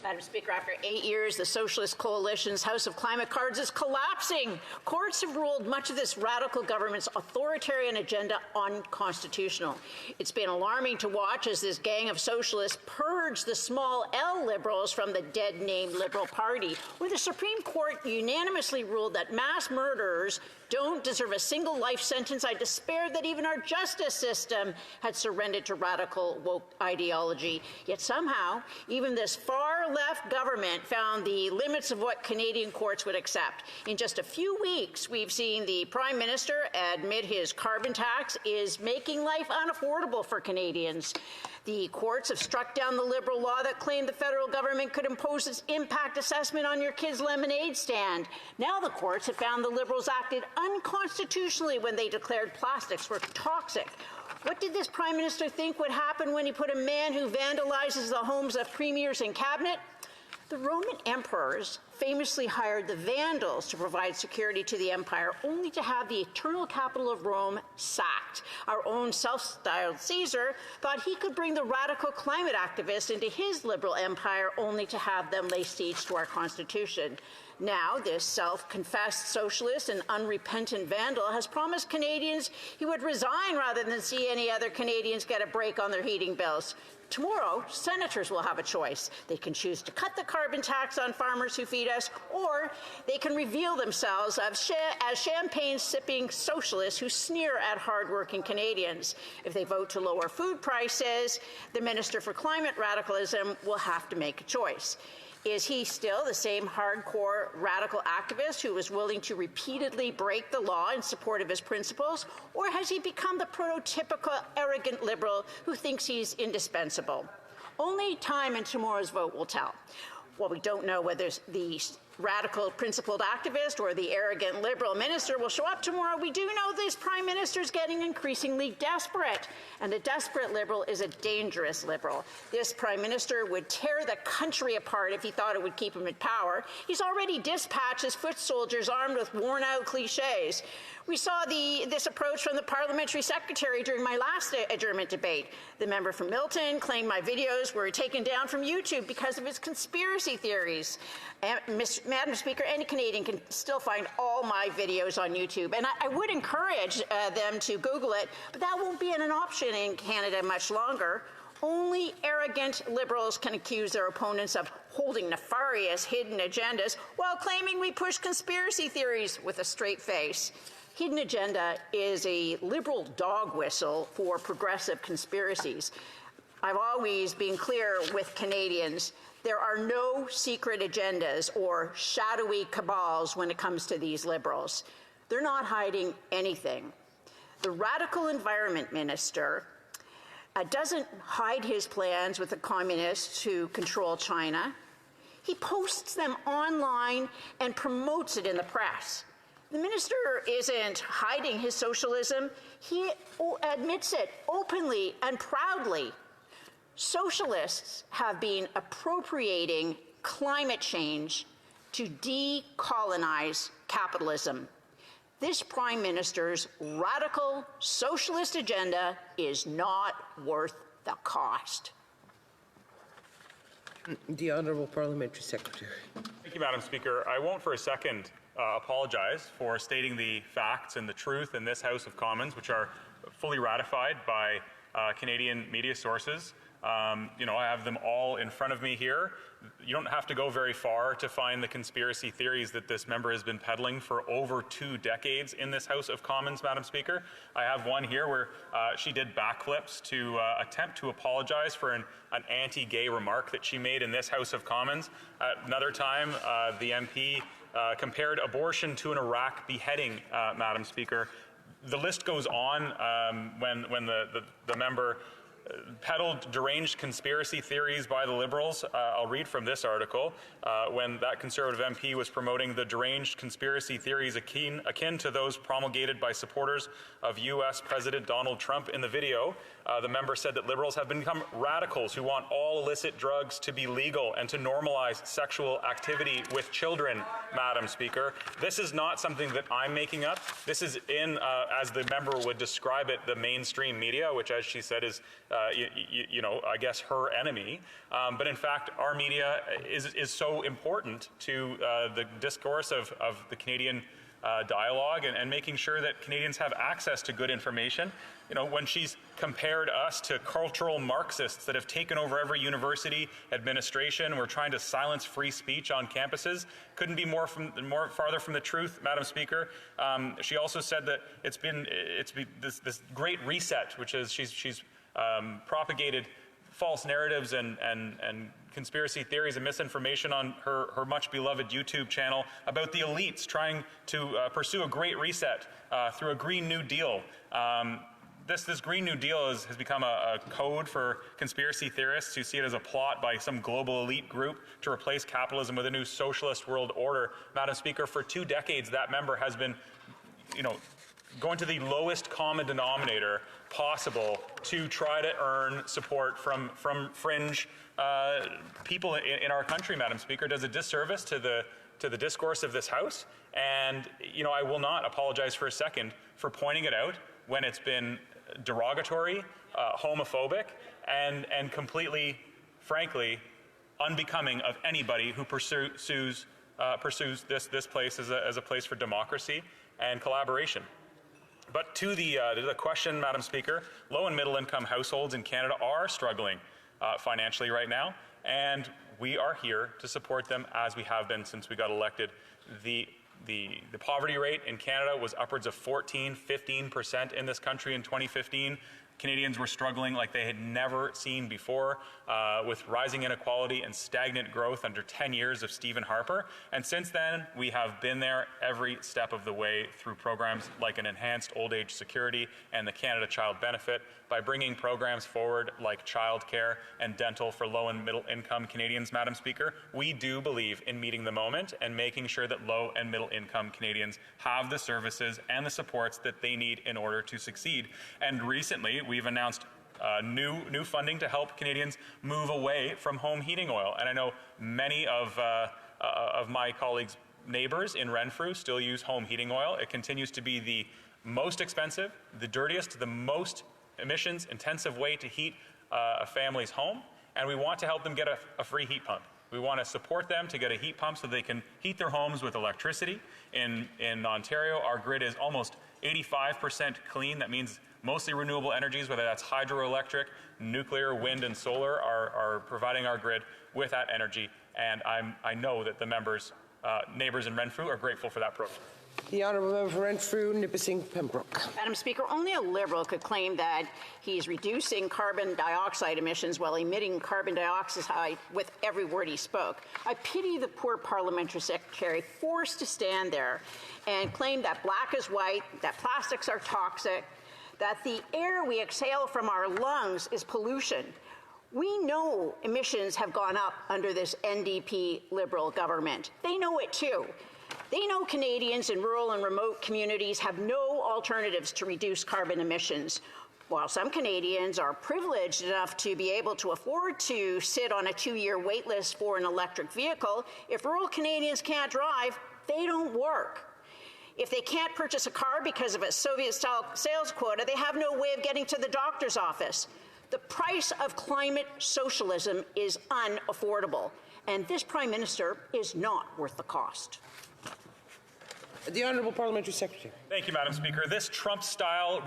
Madam Speaker, after 8 years, the Socialist Coalition's House of Climate Cards is collapsing. Courts have ruled much of this radical government's authoritarian agenda unconstitutional. It's been alarming to watch as this gang of socialists purge the small L Liberals from the dead-named Liberal Party. When the Supreme Court unanimously ruled that mass murderers don't deserve a single life sentence, I despaired that even our justice system had surrendered to radical woke ideology. Yet somehow, even this far-left government found the limits of what Canadian courts would accept. In just a few weeks, we've seen the Prime Minister admit his carbon tax is making life unaffordable for Canadians. The courts have struck down the Liberal law that claimed the federal government could impose its impact assessment on your kid's lemonade stand. Now the courts have found the Liberals acted unconstitutionally when they declared plastics were toxic. What did this Prime Minister think would happen when he put a man who vandalizes the homes of premiers in cabinet? The Roman emperors famously hired the Vandals to provide security to the empire, only to have the eternal capital of Rome sacked. Our own self-styled Caesar thought he could bring the radical climate activists into his liberal empire, only to have them lay siege to our Constitution. Now, this self-confessed socialist and unrepentant vandal has promised Canadians he would resign rather than see any other Canadians get a break on their heating bills. Tomorrow, senators will have a choice. They can choose to cut the carbon tax on farmers who feed us, or they can reveal themselves as champagne-sipping socialists who sneer at hard-working Canadians. If they vote to lower food prices, the Minister for Climate Radicalism will have to make a choice. Is he still the same hardcore radical activist who was willing to repeatedly break the law in support of his principles, or has he become the prototypical arrogant liberal who thinks he's indispensable? Only time and tomorrow's vote will tell. While we don't know whether the radical principled activist or the arrogant liberal minister will show up tomorrow, we do know this Prime Minister is getting increasingly desperate. And a desperate liberal is a dangerous liberal. This Prime Minister would tear the country apart if he thought it would keep him in power. He's already dispatched his foot soldiers armed with worn-out cliches. We saw this approach from the parliamentary secretary during my last adjournment debate. The member from Milton claimed my videos were taken down from YouTube because of his conspiracy theories. Madam Speaker, any Canadian can still find all my videos on YouTube, and I would encourage them to Google it, but that won't be an option in Canada much longer. Only arrogant liberals can accuse their opponents of holding nefarious hidden agendas while claiming we push conspiracy theories with a straight face. Hidden agenda is a liberal dog whistle for progressive conspiracies. I've always been clear with Canadians, there are no secret agendas or shadowy cabals when it comes to these liberals. They're not hiding anything. The radical environment minister doesn't hide his plans with the communists to control China. He posts them online and promotes it in the press. The minister isn't hiding his socialism. He admits it openly and proudly. Socialists have been appropriating climate change to decolonize capitalism. This Prime Minister's radical socialist agenda is not worth the cost. The Honourable Parliamentary Secretary. Thank you, Madam Speaker. I won't for a second apologize for stating the facts and the truth in this House of Commons, which are fully ratified by Canadian media sources. You know, I have them all in front of me here. You don't have to go very far to find the conspiracy theories that this member has been peddling for over 2 decades in this House of Commons, Madam Speaker. I have one here where she did backflips to attempt to apologize for an anti-gay remark that she made in this House of Commons. At another time, the MP compared abortion to an Iraq beheading, Madam Speaker. The list goes on when the member peddled deranged conspiracy theories by the Liberals. I'll read from this article. When that Conservative MP was promoting the deranged conspiracy theories akin to those promulgated by supporters of U.S. President Donald Trump in the video, the member said that Liberals have become radicals who want all illicit drugs to be legal and to normalize sexual activity with children, Madam Speaker. This is not something that I'm making up. This is in, as the member would describe it, the mainstream media, which, as she said, is I guess her enemy. But in fact, our media is so important to the discourse of the Canadian dialogue and making sure that Canadians have access to good information. When she's compared us to cultural Marxists that have taken over every university administration, we're trying to silence free speech on campuses, couldn't be more farther from the truth, Madam Speaker. She also said that it's been this great reset, which is she's propagated false narratives and conspiracy theories and misinformation on her much beloved YouTube channel about the elites trying to pursue a great reset through a Green New Deal. This Green New Deal has become a code for conspiracy theorists who see it as a plot by some global elite group to replace capitalism with a new socialist world order. Madam Speaker, for 2 decades, that member has been, going to the lowest common denominator possible to try to earn support from fringe people in our country, Madam Speaker, does a disservice to the discourse of this House. And I will not apologize for a second for pointing it out when it's been derogatory, homophobic, and completely, frankly, unbecoming of anybody who pursues this place as a place for democracy and collaboration. But to the question, Madam Speaker, low and middle income households in Canada are struggling financially right now, and we are here to support them as we have been since we got elected. The poverty rate in Canada was upwards of 15% in this country in 2015. Canadians were struggling like they had never seen before with rising inequality and stagnant growth under 10 years of Stephen Harper. And since then, we have been there every step of the way through programs like an enhanced old age security and the Canada Child Benefit, by bringing programs forward like childcare and dental for low and middle income Canadians, Madam Speaker. We do believe in meeting the moment and making sure that low and middle income Canadians have the services and the supports that they need in order to succeed. And recently, we've announced new funding to help Canadians move away from home heating oil. And I know many of my colleagues' neighbors in Renfrew still use home heating oil. It continues to be the most expensive, the dirtiest, the most emissions-intensive way to heat a family's home. And we want to help them get a free heat pump. We want to support them to get a heat pump so they can heat their homes with electricity. In Ontario, our grid is almost 85% clean. That means mostly renewable energies, whether that's hydroelectric, nuclear, wind, and solar, are providing our grid with that energy. And I know that the neighbors in Renfrew are grateful for that program. The honourable member for Renfrew-Nipissing-Pembroke. Madam Speaker, only a Liberal could claim that he's reducing carbon dioxide emissions while emitting carbon dioxide with every word he spoke. I pity the poor parliamentary secretary forced to stand there and claim that black is white, that plastics are toxic, that the air we exhale from our lungs is pollution. We know emissions have gone up under this NDP Liberal government. They know it too. They know Canadians in rural and remote communities have no alternatives to reduce carbon emissions. While some Canadians are privileged enough to be able to afford to sit on a 2-year wait list for an electric vehicle, if rural Canadians can't drive, they don't work. If they can't purchase a car because of a Soviet-style sales quota, they have no way of getting to the doctor's office. The price of climate socialism is unaffordable, and this Prime Minister is not worth the cost. The honourable parliamentary secretary. Thank you, Madam Speaker. This Trump-style